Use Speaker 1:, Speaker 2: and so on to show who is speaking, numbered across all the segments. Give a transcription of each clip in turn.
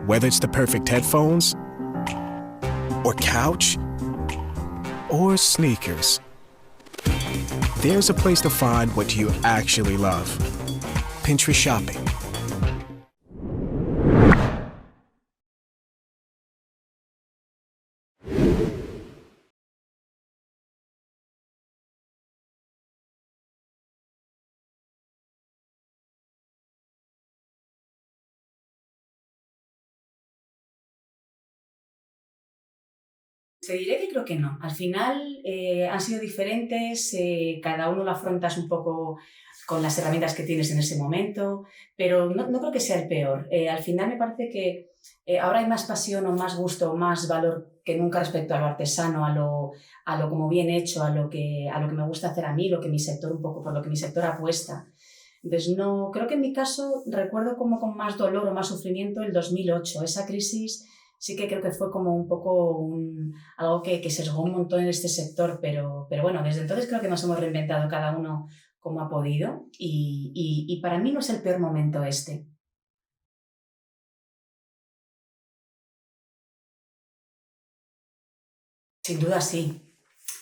Speaker 1: Whether it's the perfect headphones, or couch, or sneakers, there's a place to find what you actually love. Pinterest Shopping.
Speaker 2: Te diré que creo que no. Al final han sido diferentes, cada uno lo afrontas un poco con las herramientas que tienes en ese momento, pero no creo que sea el peor. Al final me parece que ahora hay más pasión o más gusto o más valor que nunca respecto a lo artesano, a lo como bien hecho, a lo que me gusta hacer a mí, lo que mi sector un poco, por lo que mi sector apuesta. Entonces, no, creo que en mi caso recuerdo como con más dolor o más sufrimiento el 2008, esa crisis. Sí que creo que fue como un poco algo que sesgó un montón en este sector, pero bueno, desde entonces creo que nos hemos reinventado cada uno como ha podido y para mí no es el peor momento este. Sin duda sí.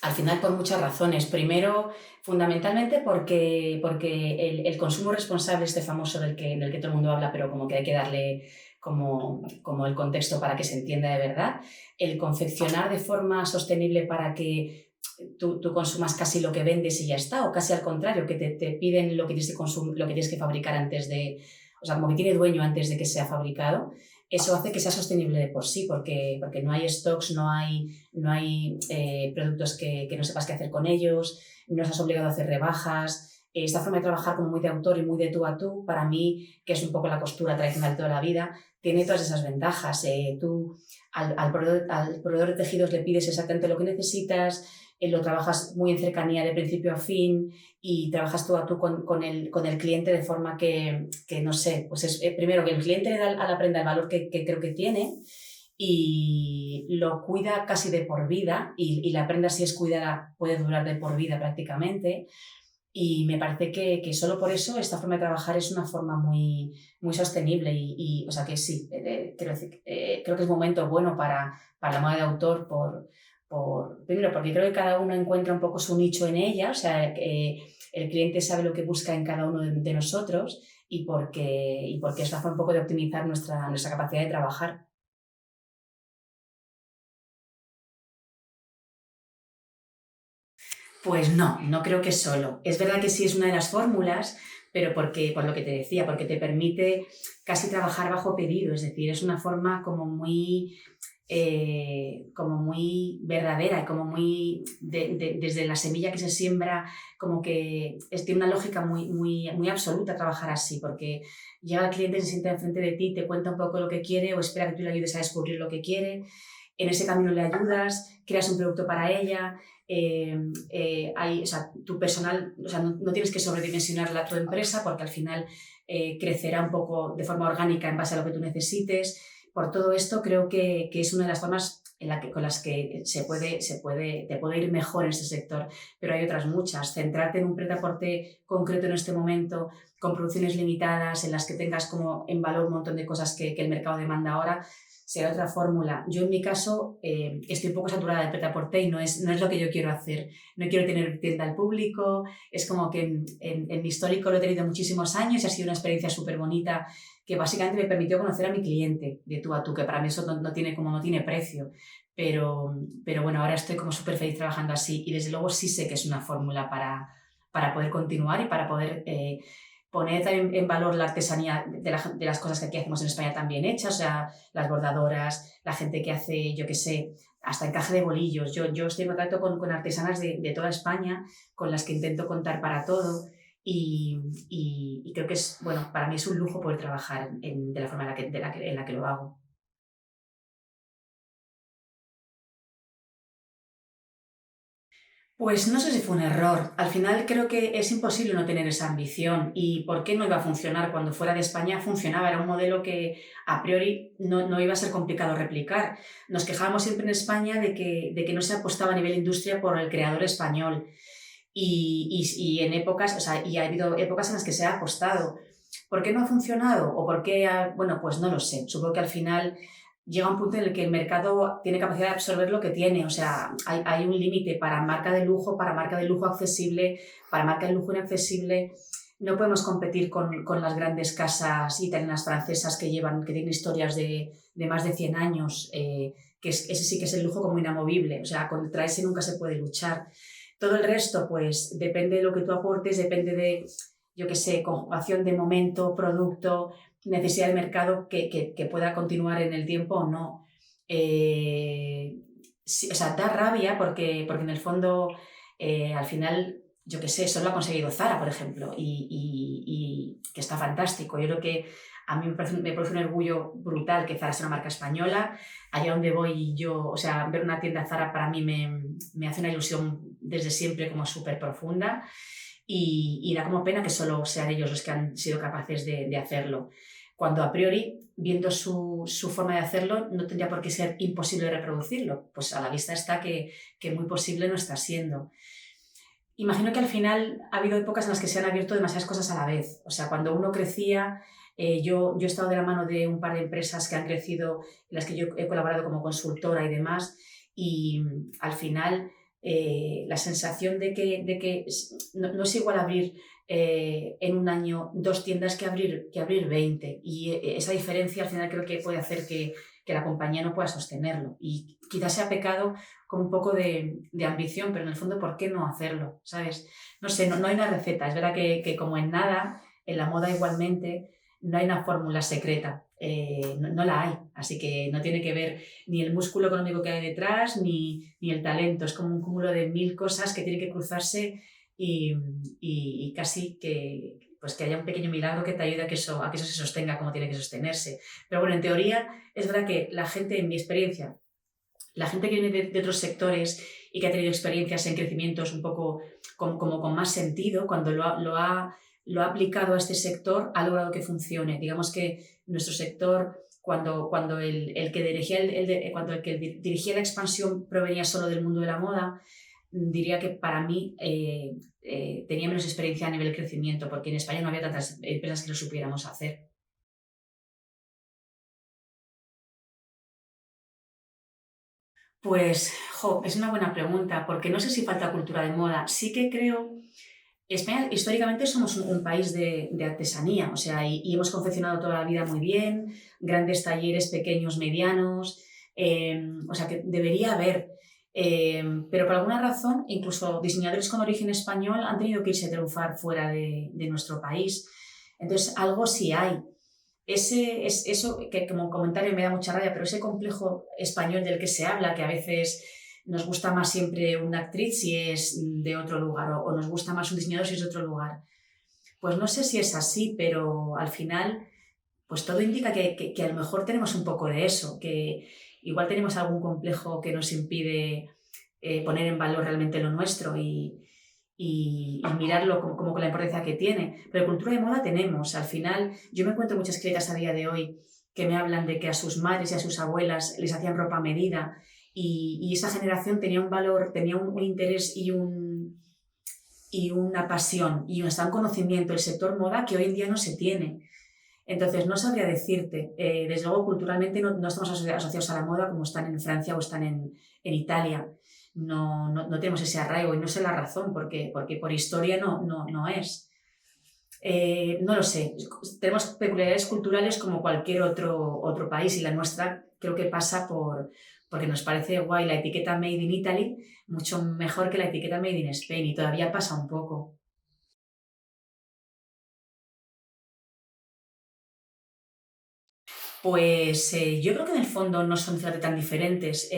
Speaker 2: Al final por muchas razones. Primero, fundamentalmente porque el consumo responsable, este famoso del que todo el mundo habla, pero como que hay que darle como el contexto para que se entienda de verdad. El confeccionar de forma sostenible para que tú consumas casi lo que vendes y ya está, o casi al contrario, que te piden lo que tienes que lo que tienes que fabricar antes de, o sea, como que tiene dueño antes de que sea fabricado. Eso hace que sea sostenible de por sí, porque no hay stocks, no hay productos que no sepas qué hacer con ellos, no estás obligado a hacer rebajas. Esta forma de trabajar como muy de autor y muy de tú a tú, para mí, que es un poco la costura tradicional de toda la vida, tiene todas esas ventajas. Tú al proveedor de tejidos le pides exactamente lo que necesitas, lo trabajas muy en cercanía de principio a fin y trabajas tú a tú con el cliente de forma que no sé, pues es primero que el cliente le da a la prenda el valor que creo que tiene y lo cuida casi de por vida y la prenda si es cuidada puede durar de por vida prácticamente y me parece que solo por eso esta forma de trabajar es una forma muy sostenible o sea que sí, quiero decir, creo que es momento bueno para la moda de autor primero porque creo que cada uno encuentra un poco su nicho en ella, o sea, el cliente sabe lo que busca en cada uno de nosotros y porque es la forma un poco de optimizar nuestra capacidad de trabajar. Pues no creo que solo. Es verdad que sí es una de las fórmulas, pero por lo que te decía, porque te permite casi trabajar bajo pedido, es decir, es una forma como muy verdadera y como muy desde la semilla que se siembra, como que tiene una lógica muy absoluta trabajar así, porque llega el cliente, se sienta enfrente de ti, te cuenta un poco lo que quiere o espera que tú le ayudes a descubrir lo que quiere. En ese camino le ayudas, creas un producto para ella, o sea, tu personal, o sea, no tienes que sobredimensionar tu empresa porque al final crecerá un poco de forma orgánica en base a lo que tú necesites. Por todo esto creo que es una de las formas con las que te puede ir mejor en este sector, pero hay otras muchas. Centrarte en un prêt-à-porter concreto en este momento, con producciones limitadas, en las que tengas como en valor un montón de cosas que el mercado demanda ahora, será otra fórmula. Yo en mi caso estoy un poco saturada de prêt-à-porter y no es lo que yo quiero hacer. No quiero tener tienda al público, es como que en mi histórico lo he tenido muchísimos años y ha sido una experiencia súper bonita que básicamente me permitió conocer a mi cliente de tú a tú, que para mí eso no tiene precio. Pero bueno, ahora estoy como súper feliz trabajando así y desde luego sí sé que es una fórmula para poder continuar y para poder poner también en valor la artesanía de las cosas que aquí hacemos en España también hechas, o sea, las bordadoras, la gente que hace, yo qué sé, hasta encaje de bolillos. Yo estoy en contacto con artesanas de toda España con las que intento contar para todo y creo que es, bueno, para mí es un lujo poder trabajar de la forma en la que lo hago. Pues no sé si fue un error. Al final creo que es imposible no tener esa ambición. ¿Y por qué no iba a funcionar cuando fuera de España? Funcionaba, era un modelo que a priori no iba a ser complicado replicar. Nos quejábamos siempre en España de que no se apostaba a nivel industria por el creador español. Y en épocas, o sea, y ha habido épocas en las que se ha apostado. ¿Por qué no ha funcionado? ¿O por qué bueno, pues no lo sé. Supongo que al final llega un punto en el que el mercado tiene capacidad de absorber lo que tiene. O sea, hay un límite para marca de lujo, para marca de lujo accesible, para marca de lujo inaccesible. No podemos competir con las grandes casas italianas, francesas que tienen historias de más de 100 años, ese sí que es el lujo como inamovible. O sea, contra ese nunca se puede luchar. Todo el resto, pues, depende de lo que tú aportes, depende de, yo qué sé, conjugación de momento, producto, necesidad de mercado que pueda continuar en el tiempo o no. Sí, o sea, da rabia porque en el fondo, al final, yo qué sé, solo ha conseguido Zara, por ejemplo, y que está fantástico. Yo creo que a mí me produce un orgullo brutal que Zara sea una marca española. Allá donde voy yo, o sea, ver una tienda Zara para mí me hace una ilusión desde siempre como súper profunda. Y da como pena que solo sean ellos los que han sido capaces de hacerlo. Cuando a priori, viendo su forma de hacerlo, no tendría por qué ser imposible reproducirlo. Pues a la vista está que muy posible no está siendo. Imagino que al final ha habido épocas en las que se han abierto demasiadas cosas a la vez. O sea, cuando uno crecía, yo he estado de la mano de un par de empresas que han crecido, en las que yo he colaborado como consultora y demás, y al final la sensación de que no es igual abrir en un año 2 tiendas que abrir 20. Y esa diferencia al final creo que puede hacer que la compañía no pueda sostenerlo. Y quizás sea pecado con un poco de ambición, pero en el fondo, ¿por qué no hacerlo? ¿Sabes? No sé, no hay una receta. Es verdad que como en nada, en la moda igualmente, no hay una fórmula secreta. No la hay. Así que no tiene que ver ni el músculo económico que hay detrás, ni el talento. Es como un cúmulo de 1000 cosas que tienen que cruzarse y casi pues que haya un pequeño milagro que te ayude a que eso se sostenga como tiene que sostenerse. Pero bueno, en teoría, es verdad que la gente, en mi experiencia, la gente que viene de otros sectores y que ha tenido experiencias en crecimientos un poco como con más sentido, cuando lo ha aplicado a este sector, ha logrado que funcione. Digamos que nuestro sector, cuando el que dirigía la expansión provenía solo del mundo de la moda, diría que para mí tenía menos experiencia a nivel de crecimiento, porque en España no había tantas empresas que lo supiéramos hacer. Pues, es una buena pregunta, porque no sé si falta cultura de moda. Sí que creo, España históricamente somos un país de artesanía, o sea, y hemos confeccionado toda la vida muy bien, grandes talleres, pequeños, medianos, o sea, que debería haber. Pero por alguna razón, incluso diseñadores con origen español han tenido que irse a triunfar fuera de nuestro país. Entonces, algo sí hay. Eso que como comentario me da mucha rabia, pero ese complejo español del que se habla, que a veces nos gusta más siempre una actriz si es de otro lugar o nos gusta más un diseñador si es de otro lugar. Pues no sé si es así, pero al final pues todo indica que a lo mejor tenemos un poco de eso, que igual tenemos algún complejo que nos impide poner en valor realmente lo nuestro y mirarlo como con la importancia que tiene. Pero cultura de moda tenemos. Al final, yo me encuentro muchas clientas a día de hoy que me hablan de que a sus madres y a sus abuelas les hacían ropa a medida y esa generación tenía un valor, tenía un interés y una pasión y hasta un conocimiento del sector moda que hoy en día no se tiene. Entonces, no sabría decirte. Desde luego, culturalmente no estamos asociados a la moda como están en Francia o están en Italia. No tenemos ese arraigo y no sé la razón, porque por historia no es. No lo sé. Tenemos peculiaridades culturales como cualquier otro país y la nuestra creo que pasa porque nos parece guay la etiqueta Made in Italy mucho mejor que la etiqueta Made in Spain y todavía pasa un poco. Pues yo creo que en el fondo no son fíjate, tan diferentes.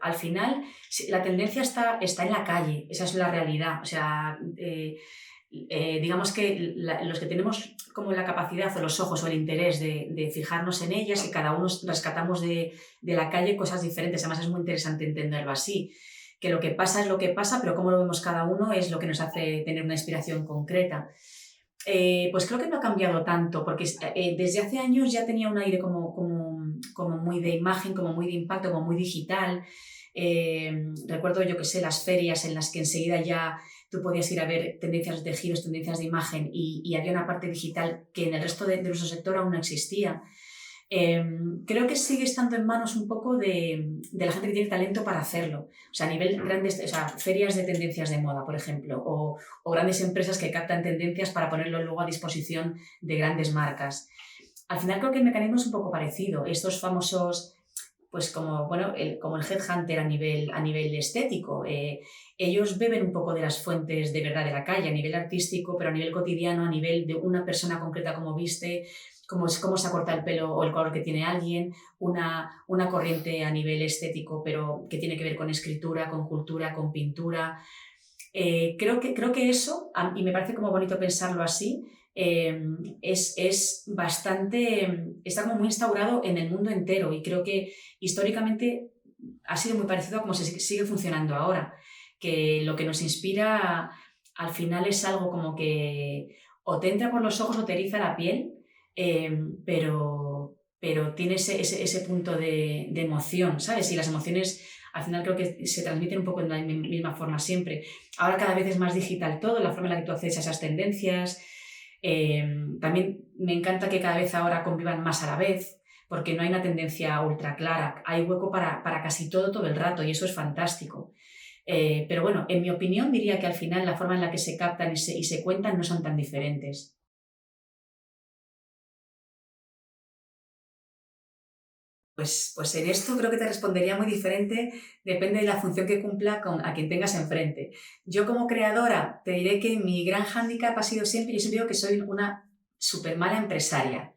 Speaker 2: Al final, sí, la tendencia está en la calle, esa es la realidad. O sea, digamos que los que tenemos como la capacidad o los ojos o el interés de fijarnos en ellas y cada uno rescatamos de la calle cosas diferentes. Además, es muy interesante entenderlo así, que lo que pasa es lo que pasa, pero cómo lo vemos cada uno es lo que nos hace tener una inspiración concreta. Pues creo que no ha cambiado tanto, porque desde hace años ya tenía un aire como muy de imagen, como muy de impacto, como muy digital. Recuerdo, yo que sé, las ferias en las que enseguida ya tú podías ir a ver tendencias de tejidos, tendencias de imagen y había una parte digital que en el resto de nuestro sector aún no existía. Creo que sigue estando en manos un poco de la gente que tiene talento para hacerlo. O sea, a nivel grandes, o sea, ferias de tendencias de moda, por ejemplo, o grandes empresas que captan tendencias para ponerlo luego a disposición de grandes marcas. Al final creo que el mecanismo es un poco parecido. Estos famosos, pues como, bueno, como el headhunter a nivel estético, ellos beben un poco de las fuentes de verdad de la calle, a nivel artístico, pero a nivel cotidiano, a nivel de una persona concreta como viste, cómo se corta el pelo o el color que tiene alguien, una corriente a nivel estético, pero que tiene que ver con escritura, con cultura, con pintura. Creo que eso, y me parece como bonito pensarlo así, es bastante, está como muy instaurado en el mundo entero y creo que históricamente ha sido muy parecido a cómo se sigue funcionando ahora, que lo que nos inspira al final es algo como que o te entra por los ojos o te eriza la piel, pero tiene ese punto de emoción, ¿sabes? Y las emociones al final creo que se transmiten un poco de la misma forma siempre. Ahora cada vez es más digital todo, la forma en la que tú accedes a esas tendencias. También me encanta que cada vez ahora convivan más a la vez, porque no hay una tendencia ultra clara, hay hueco para casi todo el rato y eso es fantástico. Pero bueno, en mi opinión diría que al final la forma en la que se captan y se cuentan no son tan diferentes. Pues en esto creo que te respondería muy diferente, depende de la función que cumpla con a quien tengas enfrente. Yo como creadora te diré que mi gran hándicap ha sido siempre, yo siempre digo que soy una súper mala empresaria,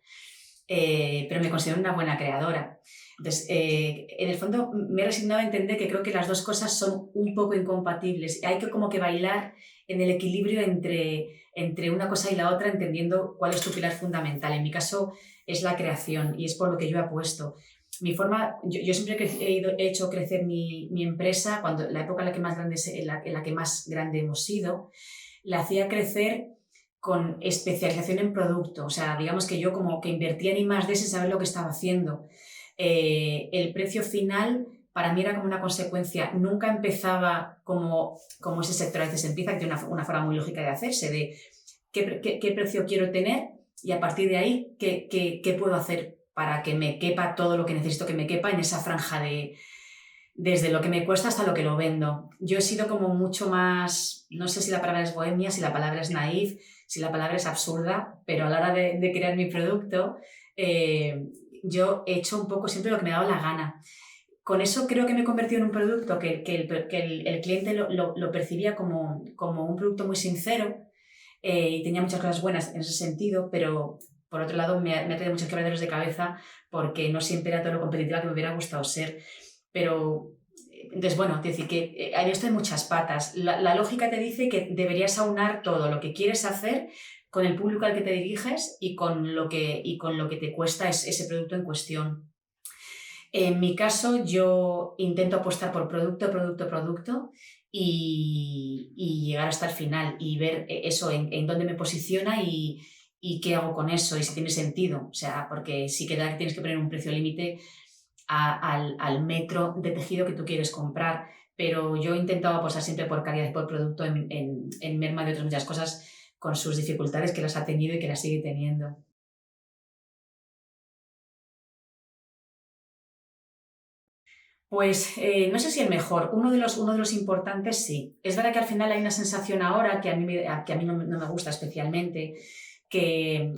Speaker 2: pero me considero una buena creadora. Entonces, en el fondo me he resignado a entender que creo que las dos cosas son un poco incompatibles. Hay que como que bailar en el equilibrio entre una cosa y la otra, entendiendo cuál es tu pilar fundamental. En mi caso es la creación y es por lo que yo apuesto. Mi forma, yo siempre he hecho crecer mi empresa, cuando la época en la que más grande, en la que más grande hemos sido, la hacía crecer con especialización en producto. O sea, digamos que yo como que invertía en I+D sin saber lo que estaba haciendo. El precio final para mí era como una consecuencia. Nunca empezaba como ese sector a veces empieza, que tiene una forma muy lógica de hacerse, de qué precio quiero tener y a partir de ahí qué puedo hacer para que me quepa todo lo que necesito que me quepa en esa franja desde lo que me cuesta hasta lo que lo vendo. Yo he sido como mucho más, no sé si la palabra es bohemia, si la palabra es naif, si la palabra es absurda, pero a la hora de crear mi producto, yo he hecho un poco siempre lo que me ha dado la gana. Con eso creo que me he convertido en un producto que el cliente lo percibía como un producto muy sincero, y tenía muchas cosas buenas en ese sentido, pero por otro lado me ha traído muchos quebraderos de cabeza porque no siempre era todo lo competitiva que me hubiera gustado ser. Pero, entonces, bueno, es decir, que en esto hay muchas patas. La lógica te dice que deberías aunar todo lo que quieres hacer con el público al que te diriges y con lo que te cuesta ese producto en cuestión. En mi caso, yo intento apostar por producto y llegar hasta el final y ver eso en dónde me posiciona y qué hago con eso y si tiene sentido. O sea, porque sí que tienes que poner un precio límite al metro de tejido que tú quieres comprar, pero yo he intentado apostar siempre por calidad y por producto en merma de otras muchas cosas con sus dificultades que las ha tenido y que las sigue teniendo. Pues no sé si el mejor, uno de los importantes sí. Es verdad que al final hay una sensación ahora que a mí no me gusta especialmente, que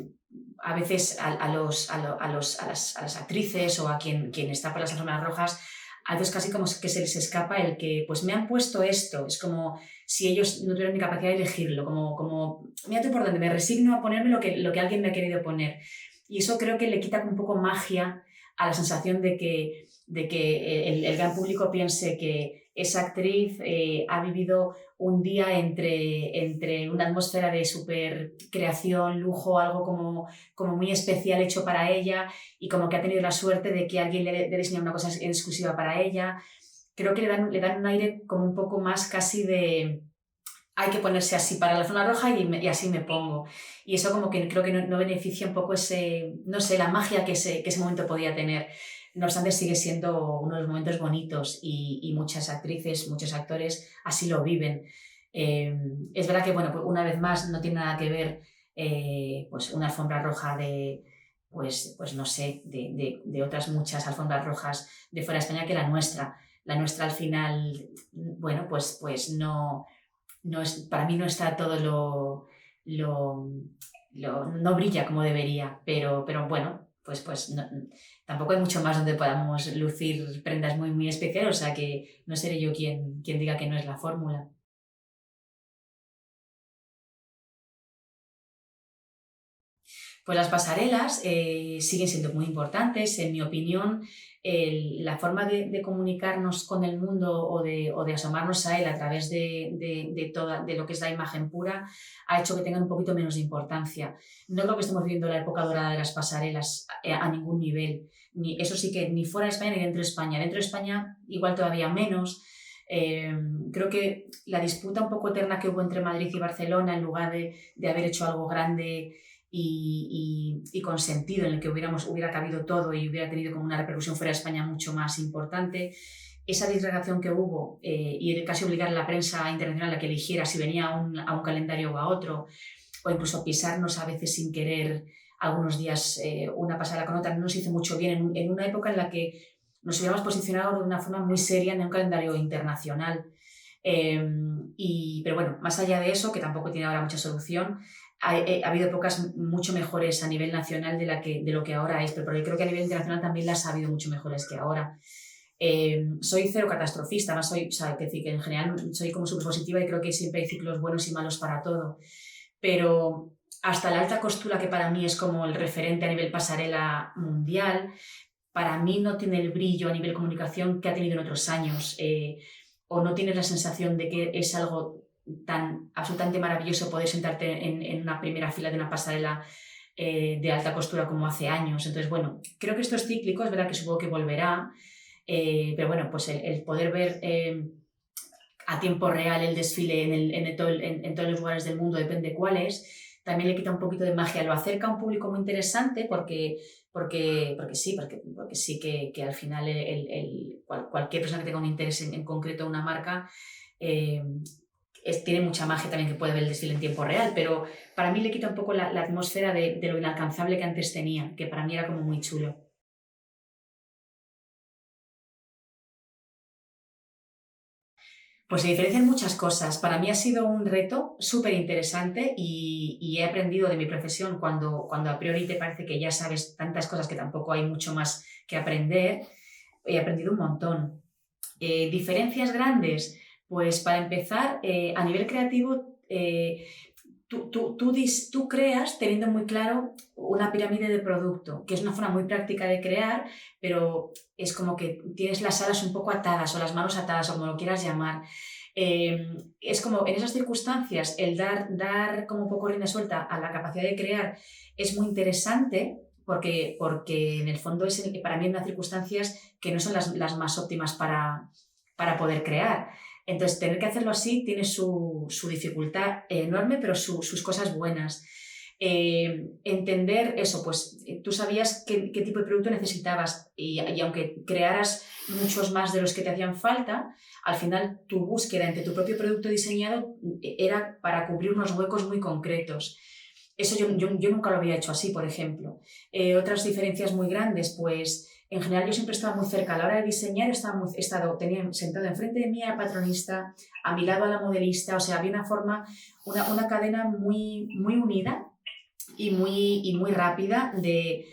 Speaker 2: a veces a las actrices o a quien está por las alfombras rojas, a veces casi como que se les escapa el que, pues me han puesto esto, es como si ellos no tuvieran ni capacidad de elegirlo, como mira tú por dónde, me resigno a ponerme lo que alguien me ha querido poner. Y eso creo que le quita un poco magia a la sensación de que el gran público piense que esa actriz ha vivido un día entre una atmósfera de super creación, lujo, algo como muy especial hecho para ella y como que ha tenido la suerte de que alguien le diseñado una cosa en exclusiva para ella. Creo que le dan un aire como un poco más casi de hay que ponerse así para la zona roja y así me pongo. Y eso como que creo que no beneficia un poco no sé, la magia que ese momento podía tener. No obstante, sigue siendo uno de los momentos bonitos y muchas actrices, muchos actores así lo viven. Es verdad que, bueno, pues una vez más no tiene nada que ver pues una alfombra roja de, pues no sé, de otras muchas alfombras rojas de fuera de España que la nuestra. La nuestra al final, bueno, pues no, no es, para mí no está todo lo, no brilla como debería, pero bueno, pues no, tampoco hay mucho más donde podamos lucir prendas muy, muy especiales, o sea que no seré yo quien diga que no es la fórmula. Pues las pasarelas siguen siendo muy importantes, en mi opinión. La forma de comunicarnos con el mundo o de asomarnos a él a través de lo que es la imagen pura ha hecho que tengan un poquito menos de importancia. No creo que estemos viviendo la época dorada de las pasarelas a ningún nivel. Eso sí que ni fuera de España ni dentro de España. Dentro de España igual todavía menos. Eh, Creo que la disputa un poco eterna que hubo entre Madrid y Barcelona, en lugar de haber hecho algo grande y con sentido, en el que hubiera cabido todo y hubiera tenido como una repercusión fuera de España mucho más importante. Esa disgregación que hubo y casi obligar a la prensa internacional a que eligiera si venía a un calendario o a otro, o incluso pisarnos a veces sin querer algunos días una pasada con otra, no nos hizo mucho bien en una época en la que nos hubiéramos posicionado de una forma muy seria en un calendario internacional. Pero bueno, más allá de eso, que tampoco tiene ahora mucha solución, ha habido épocas mucho mejores a nivel nacional de lo que ahora es, pero porque creo que a nivel internacional también las ha habido mucho mejores que ahora. Soy cero catastrofista, más soy, o sea, que decir que en general soy como súper positiva y creo que siempre hay ciclos buenos y malos para todo, pero hasta la alta costura, que para mí es como el referente a nivel pasarela mundial, para mí no tiene el brillo a nivel comunicación que ha tenido en otros años, o no tienes la sensación de que es algo tan absolutamente maravilloso poder sentarte en una primera fila de una pasarela de alta costura como hace años. Entonces, bueno, creo que esto es cíclico, es verdad que supongo que volverá, pero bueno, pues el poder ver a tiempo real el desfile en todos los lugares del mundo, depende cuáles, también le quita un poquito de magia, lo acerca a un público muy interesante porque sí que al final cualquier persona que tenga un interés en concreto en una marca eh, tiene mucha magia también que puede ver el desfile en tiempo real, pero para mí le quita un poco la atmósfera de lo inalcanzable que antes tenía, que para mí era como muy chulo. Pues se diferencian muchas cosas. Para mí ha sido un reto súper interesante y he aprendido de mi profesión cuando a priori te parece que ya sabes tantas cosas que tampoco hay mucho más que aprender. He aprendido un montón. Diferencias grandes, pues para empezar, a nivel creativo, tú creas teniendo muy claro una pirámide de producto, que es una forma muy práctica de crear, pero es como que tienes las alas un poco atadas o las manos atadas o como lo quieras llamar. Es como en esas circunstancias el dar como un poco rienda suelta a la capacidad de crear es muy interesante porque en el fondo es para mí unas circunstancias que no son las más óptimas para poder crear. Entonces, tener que hacerlo así tiene su dificultad enorme, pero sus cosas buenas. Entender eso, pues tú sabías qué tipo de producto necesitabas y aunque crearas muchos más de los que te hacían falta, al final tu búsqueda entre tu propio producto diseñado era para cubrir unos huecos muy concretos. Eso yo nunca lo había hecho así, por ejemplo. Otras diferencias muy grandes, pues en general yo siempre estaba muy cerca. A la hora de diseñar tenía sentado enfrente de mí a la patronista, a mi lado a la modelista, o sea, había una cadena muy, muy unida y muy rápida de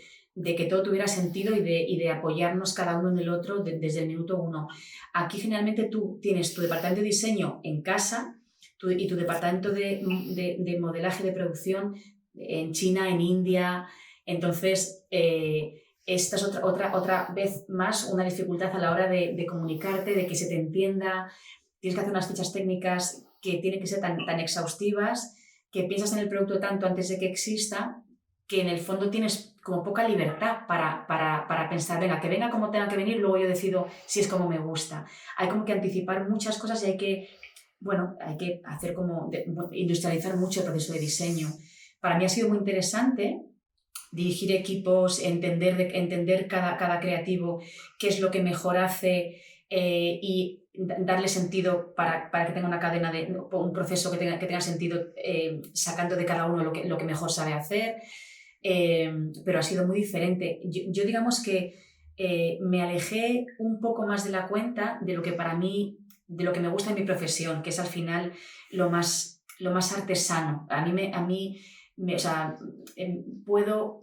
Speaker 2: que todo tuviera sentido y de apoyarnos cada uno en el otro desde el minuto uno. Aquí generalmente tú tienes tu departamento de diseño en casa y tu departamento de modelaje de producción en China, en India. Entonces, esta es otra vez más una dificultad a la hora de comunicarte, de que se te entienda. Tienes que hacer unas fichas técnicas que tienen que ser tan exhaustivas, que piensas en el producto tanto antes de que exista, que en el fondo tienes como poca libertad para pensar, venga como tenga que venir, luego yo decido si es como me gusta. Hay como que anticipar muchas cosas y hay que hacer industrializar mucho el proceso de diseño. Para mí ha sido muy interesante dirigir equipos, entender cada creativo qué es lo que mejor hace y darle sentido para que tenga una cadena, un proceso que tenga sentido, sacando de cada uno lo que mejor sabe hacer. Pero ha sido muy diferente. Yo digamos que me alejé un poco más de la cuenta de lo que para mí, de lo que me gusta en mi profesión, que es al final lo más artesano. O sea, puedo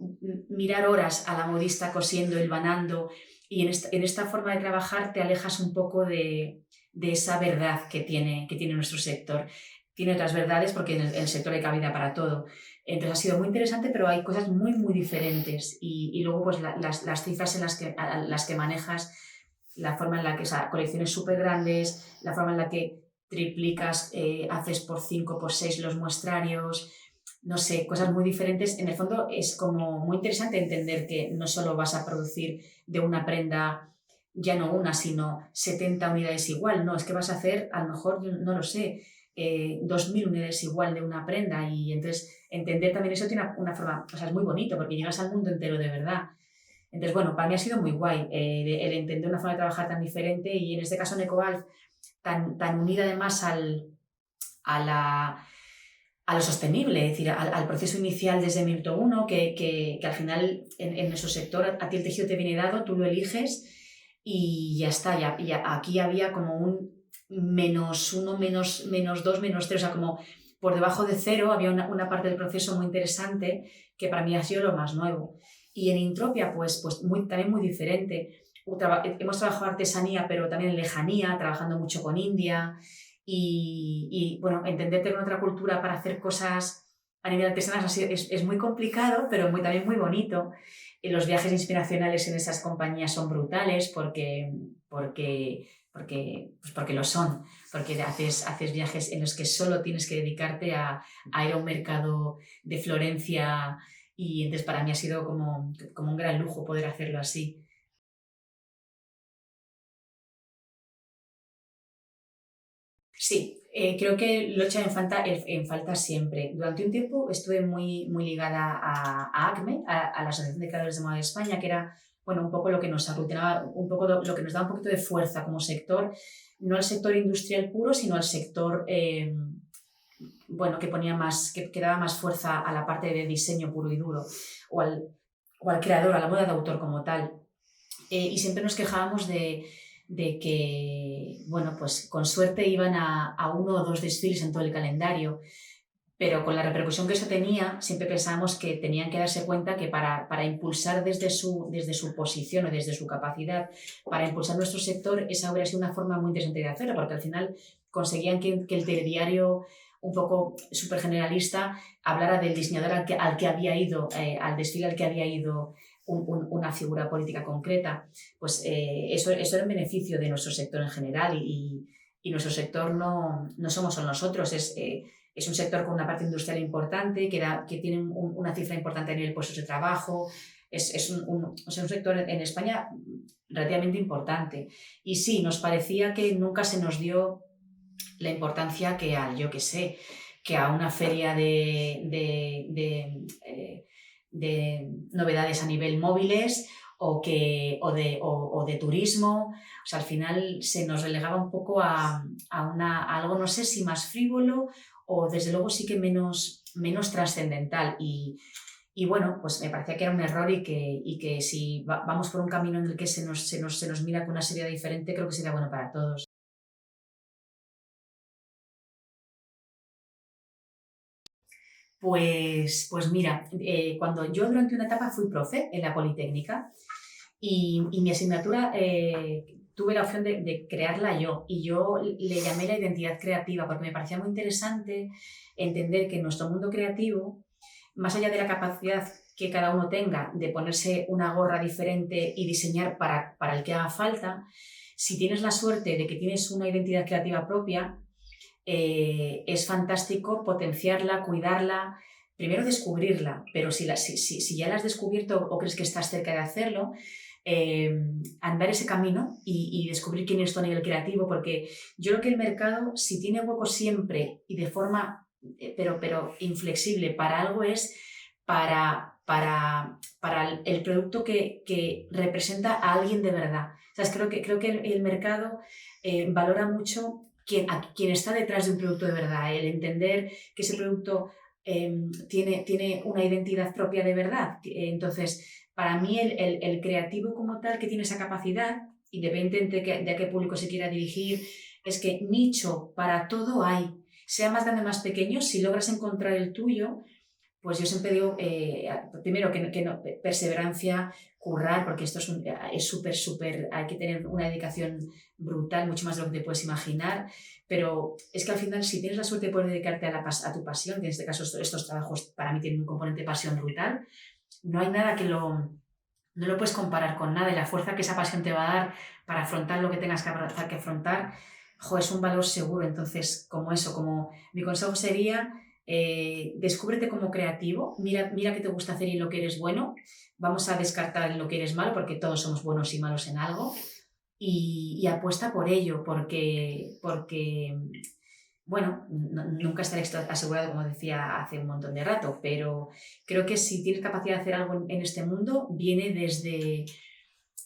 Speaker 2: mirar horas a la modista cosiendo, hilvanando, y en esta forma de trabajar te alejas un poco de esa verdad que tiene nuestro sector. Tiene otras verdades porque en el sector hay cabida para todo. Entonces ha sido muy interesante, pero hay cosas muy, muy diferentes. Y luego pues las cifras a las que manejas, la forma en la que, o sea, colecciones súper grandes, la forma en la que triplicas, haces por 5, por 6 los muestrarios, no sé, cosas muy diferentes. En el fondo es como muy interesante entender que no solo vas a producir de una prenda, ya no una, sino 70 unidades igual, no, es que vas a hacer, a lo mejor, no lo sé, 2.000 unidades igual de una prenda, y entonces entender también eso tiene una forma, o sea, es muy bonito porque llegas al mundo entero de verdad. Entonces, bueno, para mí ha sido muy guay el entender una forma de trabajar tan diferente, y en este caso en Ecovalve tan unida además a lo sostenible, es decir, al proceso inicial desde el minuto uno, que al final en nuestro sector a ti el tejido te viene dado, tú lo eliges y ya está. Aquí había como un -1, -2, -3, o sea, como por debajo de cero había una parte del proceso muy interesante que para mí ha sido lo más nuevo. Y en Intropia, pues también muy diferente. Hemos trabajado artesanía, pero también en lejanía, trabajando mucho con India. Y bueno, entenderte con otra cultura para hacer cosas a nivel artesanal es muy complicado, pero también muy bonito. Y los viajes inspiracionales en esas compañías son brutales porque lo son, porque haces viajes en los que solo tienes que dedicarte a ir a un mercado de Florencia, y entonces para mí ha sido como un gran lujo poder hacerlo así. Sí, creo que lo he hecho en falta siempre. Durante un tiempo estuve muy, muy ligada a ACME, a la Asociación de Creadores de Moda de España, que era, bueno, un poco lo que nos aglutinaba, un poco lo que nos daba un poquito de fuerza como sector, no al sector industrial puro, sino al sector, bueno, que daba más fuerza a la parte de diseño puro y duro, o al creador, a la moda de autor como tal. Y siempre nos quejábamos de que, bueno, pues con suerte iban a 1 o 2 desfiles en todo el calendario, pero con la repercusión que eso tenía, siempre pensábamos que tenían que darse cuenta que para impulsar desde su posición o desde su capacidad, para impulsar nuestro sector, esa habría sido una forma muy interesante de hacerlo, porque al final conseguían que el telediario un poco súper generalista hablara del diseñador al que había ido, al desfile al que había ido una figura política concreta. Pues eso era en beneficio de nuestro sector en general, y nuestro sector no somos solo nosotros, es un sector con una parte industrial importante, que tiene una cifra importante a nivel de puestos de trabajo. Es un sector en España relativamente importante. Y sí, nos parecía que nunca se nos dio la importancia que a una feria de novedades a nivel móviles o de turismo. O sea, al final se nos relegaba un poco a algo, no sé si más frívolo, o desde luego sí que menos trascendental. Y bueno, pues me parecía que era un error, y que si vamos por un camino en el que se nos mira con una seriedad diferente, creo que sería bueno para todos. Pues mira, cuando yo durante una etapa fui profe en la Politécnica, y mi asignatura, tuve la opción de crearla yo, y yo le llamé la identidad creativa porque me parecía muy interesante entender que en nuestro mundo creativo, más allá de la capacidad que cada uno tenga de ponerse una gorra diferente y diseñar para el que haga falta, si tienes la suerte de que tienes una identidad creativa propia, es fantástico potenciarla, cuidarla, primero descubrirla, pero si ya la has descubierto o crees que estás cerca de hacerlo, andar ese camino y descubrir quién es tú a nivel creativo, porque yo creo que el mercado, si tiene hueco siempre y de forma, pero inflexible para algo, es para para el producto que representa a alguien de verdad. ¿Sabes? Creo que el mercado valora mucho a quien está detrás de un producto de verdad, el entender que ese producto tiene una identidad propia de verdad. Entonces, para mí el creativo como tal, que tiene esa capacidad, independientemente de a qué público se quiera dirigir, es que nicho para todo hay. Sea más grande o más pequeño, si logras encontrar el tuyo, pues yo siempre digo, primero, que no, perseverancia, currar, porque esto es súper, hay que tener una dedicación brutal, mucho más de lo que te puedes imaginar, pero es que al final, si tienes la suerte de poder dedicarte a tu pasión, que en este caso estos trabajos para mí tienen un componente de pasión brutal, no hay nada no lo puedes comparar con nada, y la fuerza que esa pasión te va a dar para afrontar lo que tengas que afrontar, es un valor seguro. Entonces, como mi consejo sería, descúbrete como creativo, mira qué te gusta hacer y en lo que eres bueno, vamos a descartar en lo que eres malo, porque todos somos buenos y malos en algo, y apuesta por ello, porque bueno, nunca estaré asegurado, como decía hace un montón de rato, pero creo que si tienes capacidad de hacer algo en este mundo, viene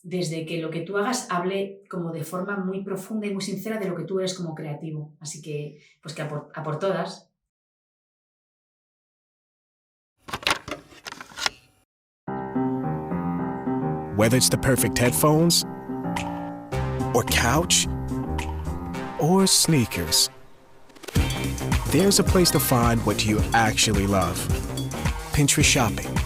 Speaker 2: desde que lo que tú hagas hable como de forma muy profunda y muy sincera de lo que tú eres como creativo. Así que, pues que a por todas.
Speaker 1: Whether it's the perfect headphones, or couch, or sneakers, there's a place to find what you actually love. Pinterest Shopping.